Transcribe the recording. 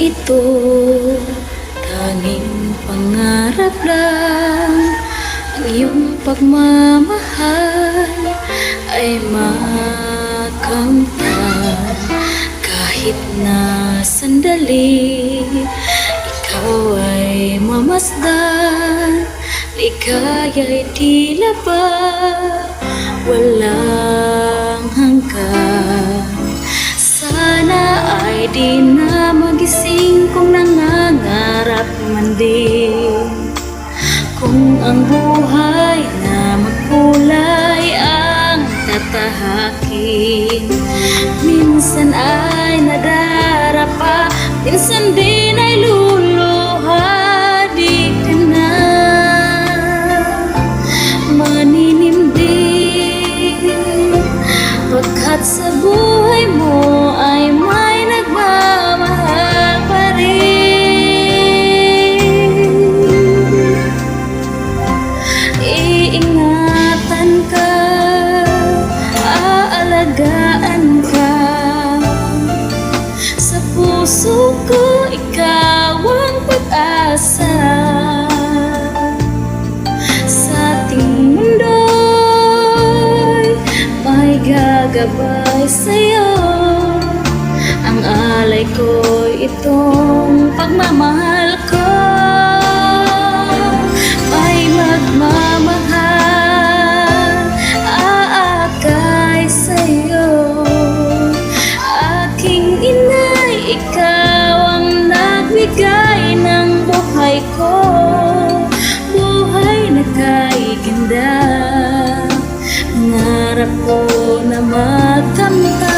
ito, tanging pangarap lang. Ang iyong pagmamahal ay makamtan. Kahit na sandali, ikaw ay mamasdan. Ligaya'y tila ba walang hanggan. Sana ay di na magising kung nangangarap man din. Kung ang buhay na magkulay ang tatahakin, minsan ay nadarapa, minsan din ay luluha. Di ka na maninimdim, pagkat sa buhay mo ay may nagmamahal pa rin. Iingatan ka, aalagaan ka. Sa puso ko ikaw ang pag-asa. Sa ating mundo'y may gagabay sa'yo. Ang alay ko'y itong pagmamahal ko. May magmamahal, aakay sa'yo. Aking inay, ikaw ang nagbigay ng buhay ko. Buhay na kay ganda, nangarap ko na makamtan.